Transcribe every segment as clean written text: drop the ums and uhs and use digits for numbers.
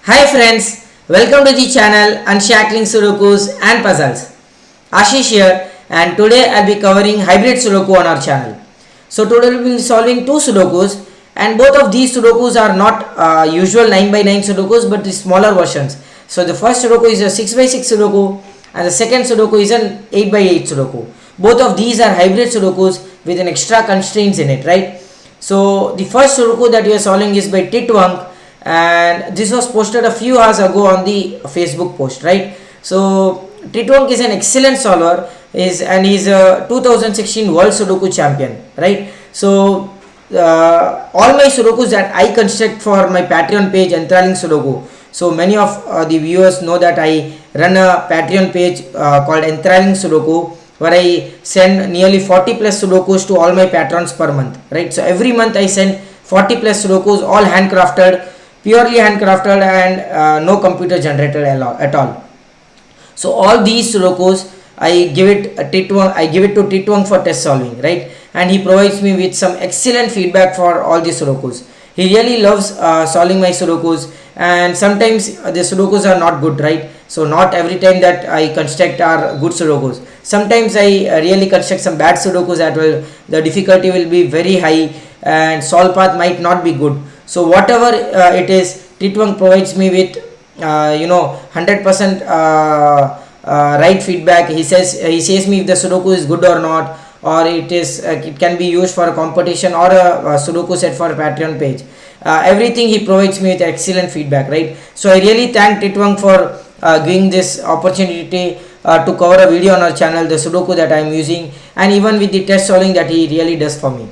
Hi friends, welcome to the channel Unshackling Sudokus and Puzzles. Ashish here, and today I'll be covering hybrid Sudoku on our channel. So today we'll be solving two Sudokus, and both of these Sudokus are not usual 9x9 Sudokus but the smaller versions. So the first Sudoku is a 6x6 Sudoku and the second Sudoku is an 8x8 Sudoku. Both of these are hybrid Sudokus with an extra constraints in it, right? So the first Sudoku that we are solving is by Tiit Vunk, and this was posted a few hours ago on the Facebook post, right? So Tiit Vunk is an excellent solver, and he's a 2016 World Sudoku champion, right? So all my Sudokus that I construct for my Patreon page, Enthralling Sudoku. So many of the viewers know that I run a Patreon page called Enthralling Sudoku, where I send nearly 40 plus Sudokus to all my patrons per month, right? So every month I send 40 plus Sudokus, all handcrafted, purely handcrafted, and no computer generated at all. So all these Sudokus I give it to Tiit Vunk for test solving, right? And he provides me with some excellent feedback for all these Sudokus. He really loves solving my Sudokus, and sometimes the Sudokus are not good, right? So not every time that I construct are good Sudokus. Sometimes I really construct some bad Sudokus as well. The difficulty will be very high and solve path might not be good. So whatever it is, Tiit Vunk provides me with 100% right feedback. He says me if the Sudoku is good or not, or it can be used for a competition or a Sudoku set for a Patreon page. Everything he provides me with excellent feedback, right? So I really thank Tiit Vunk for giving this opportunity to cover a video on our channel, the Sudoku that I am using, and even with the test solving that he really does for me.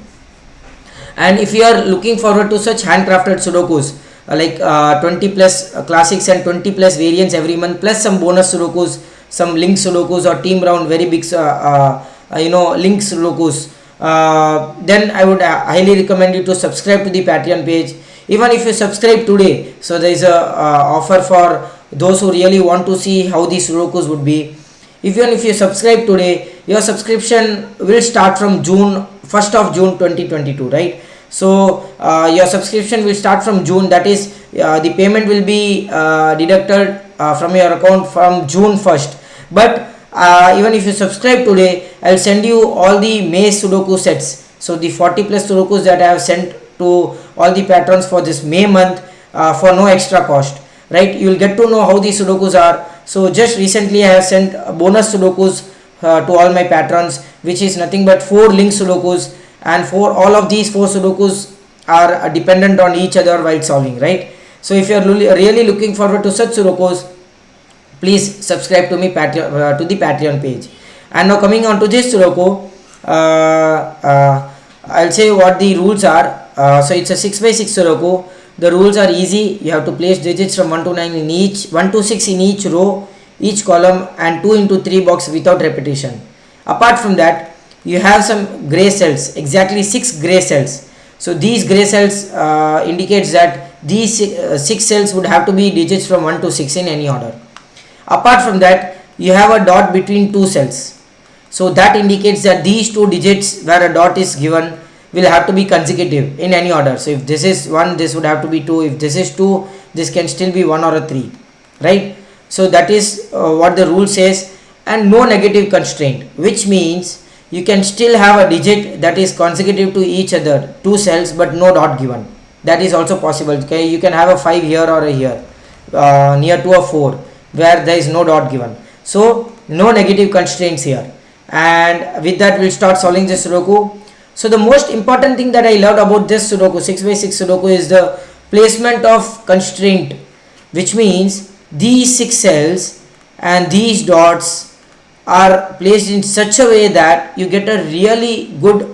And if you are looking forward to such handcrafted Sudokus like 20 plus classics and 20 plus variants every month, plus some bonus Sudokus, some link Sudokus or team round very big link Sudokus, then I would highly recommend you to subscribe to the Patreon page. Even if you subscribe today, so there is a offer for those who really want to see how these Sudokus would be. Even if you subscribe today, your subscription will start from 1st of June 2022, right? So your subscription will start from June, that is the payment will be deducted from your account from June 1st. But even if you subscribe today, I will send you all the May Sudoku sets. So the 40 plus Sudokus that I have sent to all the patrons for this May month for no extra cost, right? You will get to know how these Sudokus are. So just recently I have sent bonus Sudokus to all my patrons, which is nothing but 4 link Sudokus, and for all of these 4 Sudokus are dependent on each other while solving, right? So if you are really looking forward to such Sudokus, please subscribe to me to the Patreon page. And now coming on to this Sudoku, I'll say what the rules are. So it's a 6x6 Sudoku. The rules are easy. You have to place digits from 1 to 9 in each, 1 to 6 in each row, each column, and 2 into 3 box without repetition. Apart from that, you have some gray cells, exactly 6 gray cells. So these gray cells indicates that these 6 cells would have to be digits from 1 to 6 in any order. Apart from that, you have a dot between 2 cells. So that indicates that these 2 digits where a dot is given will have to be consecutive in any order. So if this is 1, this would have to be 2. If this is 2, this can still be 1 or a 3, right? So that is what the rule says. And no negative constraint, which means you can still have a digit that is consecutive to each other, 2 cells, but no dot given. That is also possible. Okay, you can have a 5 here or a here, near to a 4, where there is no dot given. So no negative constraints here. And with that, we'll start solving this Sudoku. So the most important thing that I loved about this Sudoku, 6x6 Sudoku, is the placement of constraint, which means these 6 cells and these dots are placed in such a way that you get a really good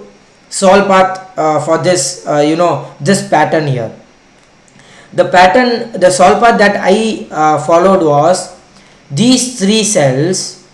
solve path for this this pattern here. The solve path that I followed was these 3 cells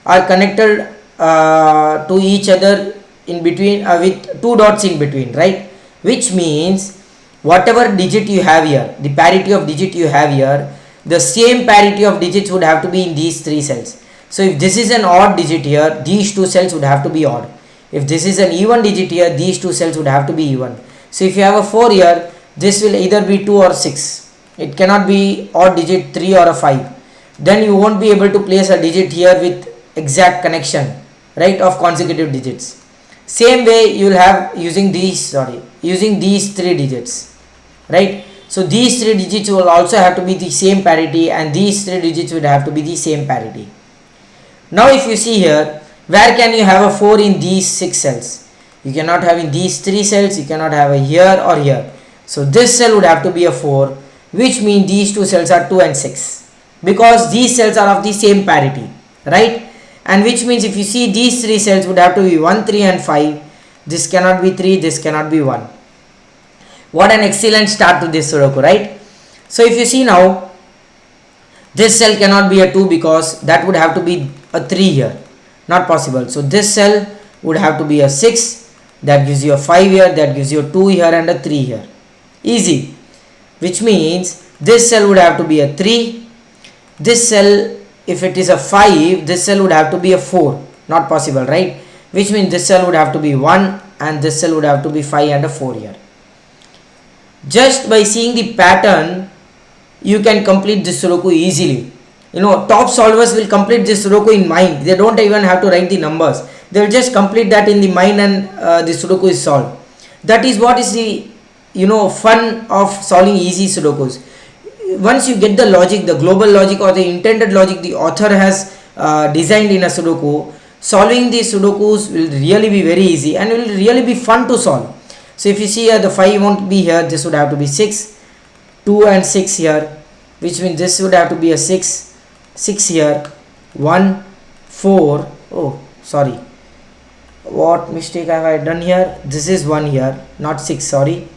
are connected to each other in between with 2 dots in between, right? Which means whatever digit you have here, the parity of digit you have here, the same parity of digits would have to be in these 3 cells. So if this is an odd digit here, these 2 cells would have to be odd. If this is an even digit here, these 2 cells would have to be even. So if you have a 4 here, this will either be 2 or 6, it cannot be odd digit 3 or a 5. Then you won't be able to place a digit here with exact connection, right, of consecutive digits. Same way you will have using these three digits, right. So these three digits will also have to be the same parity, and these three digits would have to be the same parity. Now if you see here, where can you have a 4 in these 6 cells? You cannot have in these 3 cells, you cannot have a here or here. So this cell would have to be a 4, which means these two cells are 2 and 6, because these cells are of the same parity, right. And which means if you see, these 3 cells would have to be 1, 3 and 5. This cannot be 3, this cannot be 1. What an excellent start to this Sudoku, right. So if you see now, this cell cannot be a 2 because that would have to be a 3 here, not possible. So this cell would have to be a 6, that gives you a 5 here, that gives you a 2 here and a 3 here. Easy. Which means this cell would have to be a 3, this cell, if it is a 5, this cell would have to be a 4, not possible, right. Which means this cell would have to be 1 and this cell would have to be 5 and a 4 here. Just by seeing the pattern, you can complete this Sudoku easily. You know, top solvers will complete this Sudoku in mind. They don't even have to write the numbers. They will just complete that in the mind, and the Sudoku is solved. That is what is the, you know, fun of solving easy Sudokus. Once you get the logic, the global logic or the intended logic the author has designed in a Sudoku, solving these Sudokus will really be very easy and will really be fun to solve. So if you see here, the 5 won't be here, this would have to be 6, 2 and 6 here, which means this would have to be a 6, 6 here, 1, 4, oh sorry, what mistake have I done here, this is 1 here, not 6, sorry.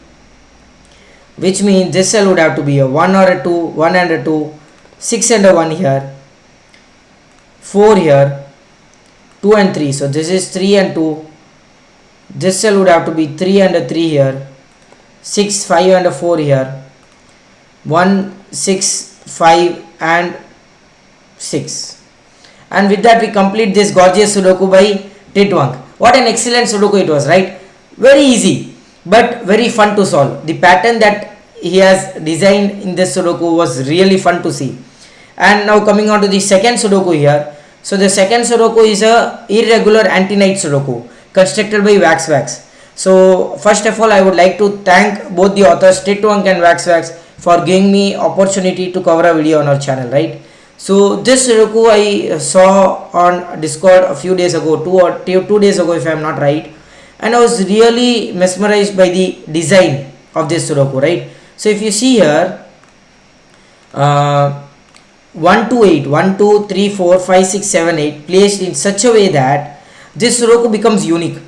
Which means this cell would have to be a 1 or a 2, 1 and a 2, 6 and a 1 here, 4 here, 2 and 3. So this is 3 and 2. This cell would have to be 3 and a 3 here, 6, 5 and a 4 here, 1, 6, 5 and 6. And with that we complete this gorgeous Sudoku by Tiit Vunk. What an excellent Sudoku it was, right? Very easy, but very fun to solve. The pattern that he has designed in this Sudoku was really fun to see. And now coming on to the second Sudoku here. So the second Sudoku is a irregular anti-night Sudoku constructed by waxwax. So first of all, I would like to thank both the authors Tiit Vunk and waxwax for giving me opportunity to cover a video on our channel, right? So this Sudoku I saw on Discord a few days ago, 2 days ago if I am not right, and I was really mesmerized by the design of this Sudoku, right? So if you see here, 1 to 8, 1, 2, 3, 4, 5, 6, 7, 8 placed in such a way that this Sudoku becomes unique.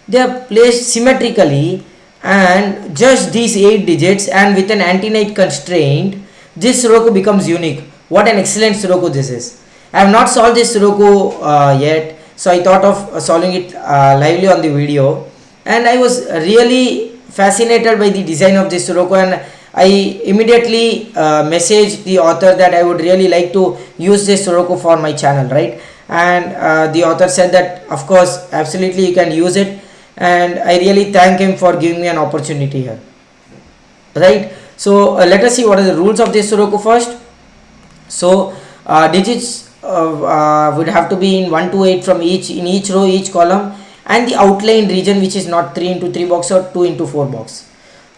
They are placed symmetrically, and just these 8 digits and with an anti-night constraint, this Sudoku becomes unique. What an excellent Sudoku this is. I have not solved this Sudoku yet, so I thought of solving it lively on the video, and I was really fascinated by the design of this Sudoku, and I immediately messaged the author that I would really like to use this Sudoku for my channel, right? And the author said that of course absolutely you can use it, and I really thank him for giving me an opportunity here, right? So let us see what are the rules of this Sudoku first. So digits would have to be in 1 to 8 from each row, each column, and the outline region, which is not 3 into 3 box or 2 into 4 box.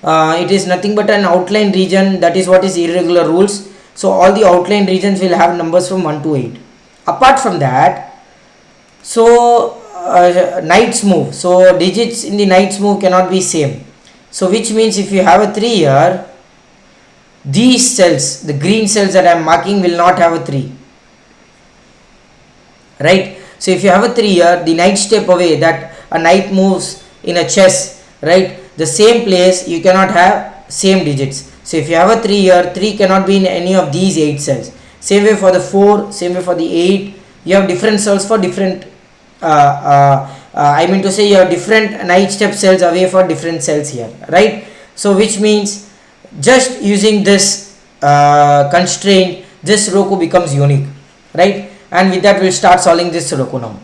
It is nothing but an outline region. That is what is irregular rules. So all the outline regions will have numbers from 1 to 8. Apart from that, so knights move. So digits in the knights move cannot be same. So which means if you have a 3 here, these cells, the green cells that I am marking, will not have a 3, right? So if you have a 3 here, the knight step away, that a knight moves in a chess, right? The same place you cannot have same digits. So if you have a 3 here, 3 cannot be in any of these 8 cells. Same way for the 4, same way for the 8. You have different cells for different I mean to say you have different knight step cells away for different cells here, right? So which means just using this constraint, this Sudoku becomes unique, right? And with that we'll start solving this Sudoku now.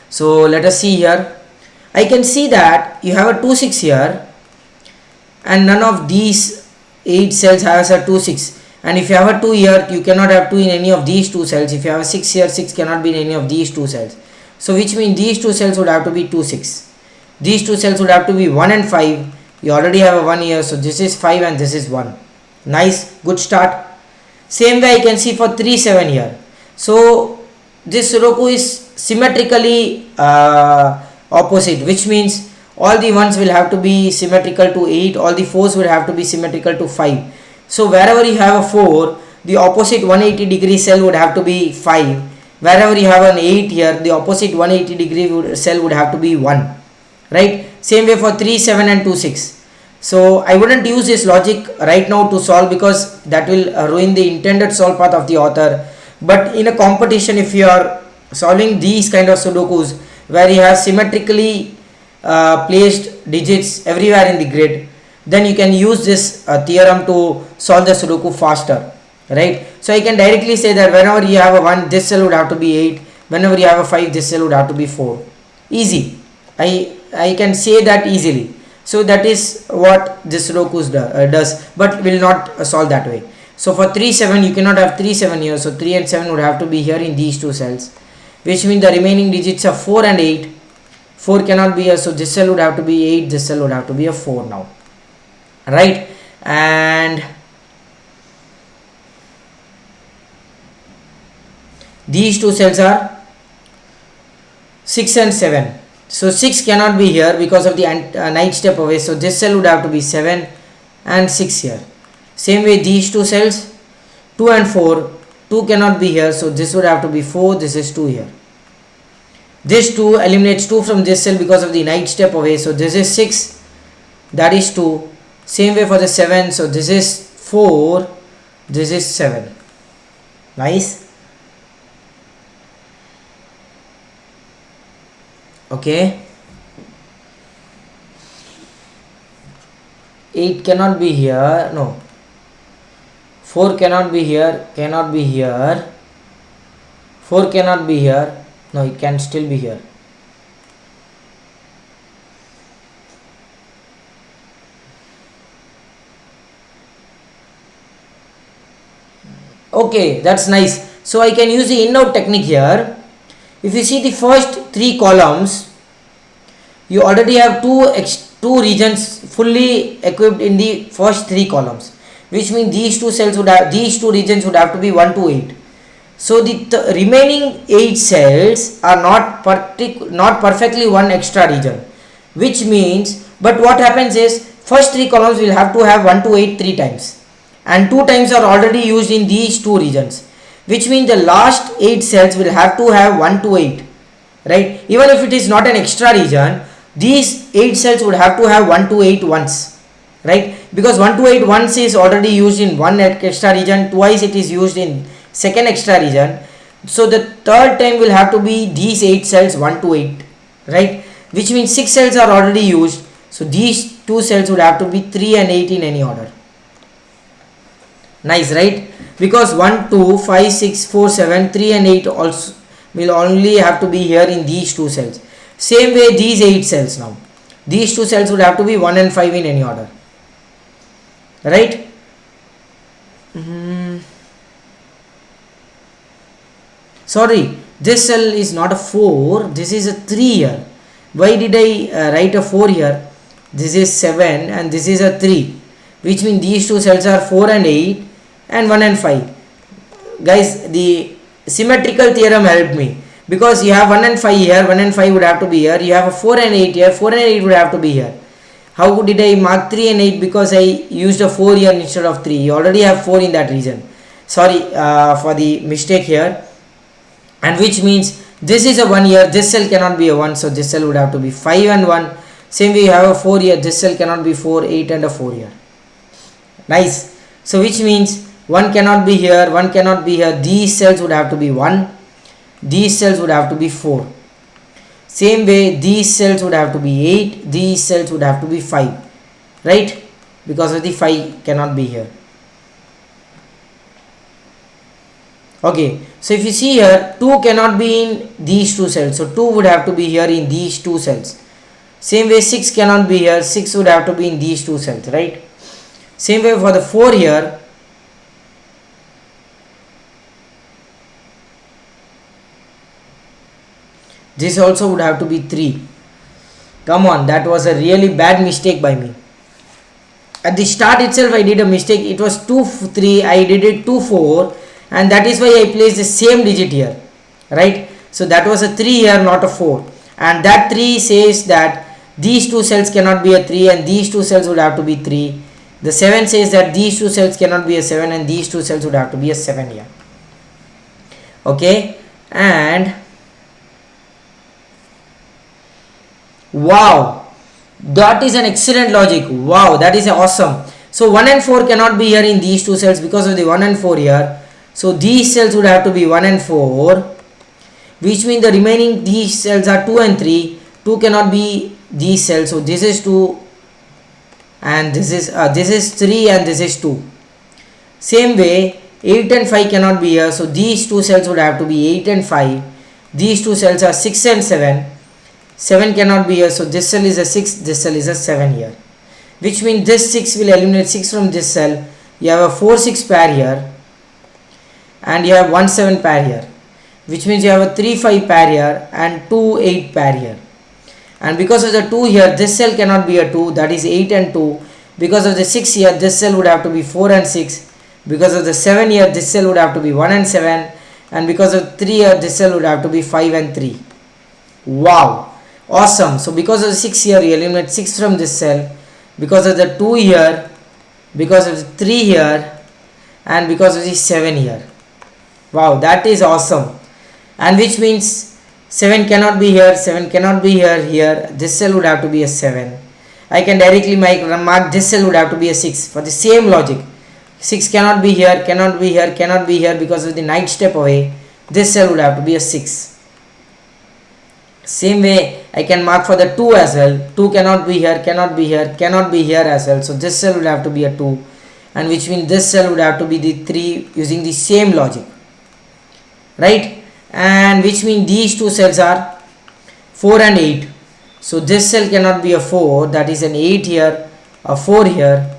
So let us see here. I can see that you have a 2, 6 here, and none of these 8 cells has a 2 6, and if you have a 2 here, you cannot have 2 in any of these 2 cells. If you have a 6 here, 6 cannot be in any of these 2 cells. So which means these 2 cells would have to be 2 6. These 2 cells would have to be 1 and 5. You already have a 1 here, so this is 5 and this is 1. Nice, good start. Same way I can see for 3 7 here. So this Sudoku is symmetrically opposite, which means all the 1s will have to be symmetrical to 8, all the 4s will have to be symmetrical to 5. So wherever you have a 4, the opposite 180 degree cell would have to be 5. Wherever you have an 8 here, the opposite 180 degree cell would have to be 1. Right? Same way for 3 7 and 2 6. So I wouldn't use this logic right now to solve, because that will ruin the intended solve path of the author. But in a competition, if you are solving these kind of Sudokus where you have symmetrically placed digits everywhere in the grid, then you can use this theorem to solve the Sudoku faster, right? So I can directly say that whenever you have a 1, this cell would have to be 8. Whenever you have a 5, this cell would have to be 4. Easy. I can say that easily. So that is what this Sudoku does, but will not solve that way. So for 3 7, you cannot have 3 7 here, so 3 and 7 would have to be here in these 2 cells, which means the remaining digits are 4 and 8. 4 cannot be here, so this cell would have to be 8, this cell would have to be a 4 now, right? And these 2 cells are 6 and 7. So 6 cannot be here because of the night step away, so this cell would have to be 7 and 6 here. Same way these 2 cells, 2 and 4, 2 cannot be here, so this would have to be 4, this is 2 here. This 2 eliminates 2 from this cell because of the night step away, so this is 6, that is 2. Same way for the 7, so this is 4, this is 7. Nice. Okay. 8 cannot be here, no. 4 cannot be here, cannot be here. 4 cannot be here, no, it can still be here. Okay, that's nice. So I can use the in-out technique here. If you see the first 3 columns, you already have two regions fully equipped in the first 3 columns, which means these 2 cells would have, these 2 regions would have to be 1 to 8. So the remaining 8 cells are not perfectly one extra region, which means, but what happens is first 3 columns will have to have 1 to 8 3 times, and 2 times are already used in these 2 regions, which means the last 8 cells will have to have 1 to 8, right? Even if it is not an extra region, these 8 cells would have to have 1 to 8 once, right? Because 1 to 8 once is already used in one extra region, twice it is used in second extra region, so the third time will have to be these 8 cells 1 to 8, right? Which means 6 cells are already used, so these 2 cells would have to be 3 and 8 in any order. Nice, right? Because 1 2 5 6 4 7 3 and 8 also will only have to be here in these 2 cells. Same way these 8 cells, now these 2 cells would have to be 1 and 5 in any order, right? Sorry, this cell is not a 4, this is a 3 here. Why did I write a 4 here? This is 7 and this is a 3, which means these 2 cells are 4 and 8 and 1 and 5. Guys, the symmetrical theorem helped me, because you have 1 and 5 here, 1 and 5 would have to be here. You have a 4 and 8 here, 4 and 8 would have to be here. How did I mark 3 and 8? Because I used a 4 here instead of 3. You already have 4 in that region. Sorry for the mistake here. And which means this is a 1 here, this cell cannot be a 1, so this cell would have to be 5 and 1. Same way you have a 4 here, this cell cannot be 4, 8 and a 4 here. Nice. So which means 1 cannot be here, 1 cannot be here. These cells would have to be 1, these cells would have to be 4. Same way these cells would have to be 8, these cells would have to be 5, right? Because of the 5 cannot be here. Okay, so if you see here, 2 cannot be in these 2 cells, so 2 would have to be here in these 2 cells. Same way 6 cannot be here, 6 would have to be in these 2 cells, right? Same way for the 4 here. This also would have to be 3. Come on, that was a really bad mistake by me. At the start itself I did a mistake. It was 2 3, I did it 2 4, and that is why I placed the same digit here, right? So that was a 3 here, not a 4, and that 3 says that these two cells cannot be a 3 and these two cells would have to be 3. The 7 says that these two cells cannot be a 7 and these two cells would have to be a 7 here. Okay, and wow, that is an excellent logic. Wow, that is awesome. So 1 and 4 cannot be here in these two cells because of the 1 and 4 here. So these cells would have to be 1 and 4, which means the remaining these cells are 2 and 3. 2 cannot be these cells. So this is 2 and this is 3 and this is 2. Same way 8 and 5 cannot be here. So these two cells would have to be 8 and 5. These two cells are 6 and 7. 7 cannot be here, so this cell is a 6, this cell is a 7 here, which means this 6 will eliminate 6 from this cell. You have a 4 6 pair here and you have 1 7 pair here, which means you have a 3 5 pair here and 2 8 pair here. And because of the 2 here, this cell cannot be a 2, that is 8 and 2. Because of the 6 here, this cell would have to be 4 and 6. Because of the 7 here, this cell would have to be 1 and 7. And because of 3 here, this cell would have to be 5 and 3. Wow, awesome. So because of the 6 here, you eliminate 6 from this cell. Because of the 2 here, because of the 3 here, and because of the 7 here. Wow, that is awesome. And which means 7 cannot be here, 7 cannot be here. This cell would have to be a 7. I can directly mark this cell would have to be a 6 for the same logic. 6 cannot be here, cannot be here, cannot be here because of the ninth step away. This cell would have to be a 6. Same way I can mark for the 2 as well. 2 cannot be here, cannot be here, cannot be here as well. So this cell would have to be a 2, and which means this cell would have to be the 3 using the same logic, right? And which means these two cells are 4 and 8. So this cell cannot be a 4, that is an 8 here, a 4 here,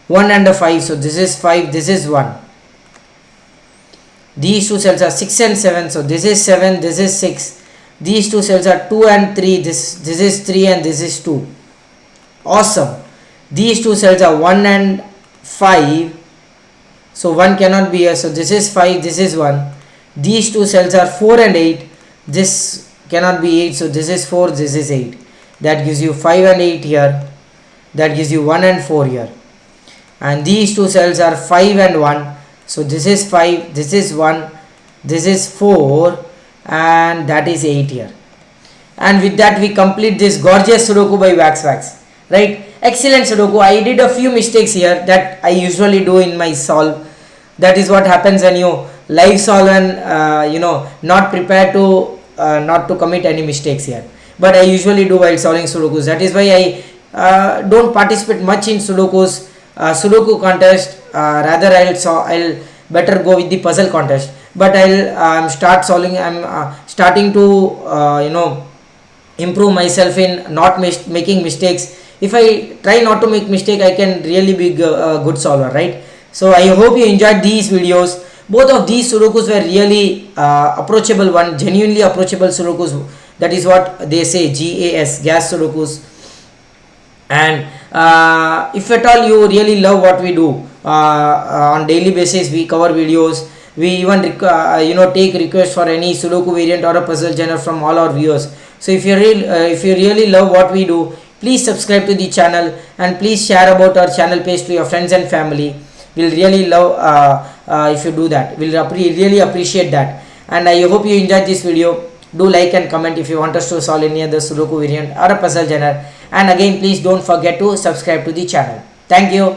1 and a 5. So this is 5, this is 1. These two cells are 6 and 7. So this is 7, this is 6. These two cells are 2 and 3. This is 3 and this is 2. Awesome. These two cells are 1 and 5. So 1 cannot be here. So this is 5, this is 1. These two cells are 4 and 8. This cannot be 8. So this is 4, this is 8. That gives you 5 and 8 here. That gives you 1 and 4 here. And these two cells are 5 and 1. So this is 5, this is 1, this is 4, and that is 8 here. And with that we complete this gorgeous Sudoku by waxwax, right? Excellent Sudoku. I did a few mistakes here that I usually do in my solve. That is what happens when you live solve and not prepared to not to commit any mistakes here. But I usually do while solving Sudokus. That is why I don't participate much in Sudokus. Sudoku contest. Rather I'll better go with the puzzle contest. But I'll start solving. I'm starting to improve myself in not making mistakes. If I try not to make mistake, I can really be a good solver, right? So I hope you enjoyed these videos. Both of these Sudokus were really approachable one, genuinely approachable Sudokus. That is what they say, GAS, gas Sudokus. And if at all you really love what we do on daily basis, we cover videos. We even take requests for any Sudoku variant or a puzzle genre from all our viewers. So if you really love what we do, please subscribe to the channel and please share about our channel page to your friends and family. We'll really love if you do that. We'll really appreciate that. And I hope you enjoyed this video. Do like and comment if you want us to solve any other Sudoku variant or a puzzle genre. And again, please don't forget to subscribe to the channel. Thank you.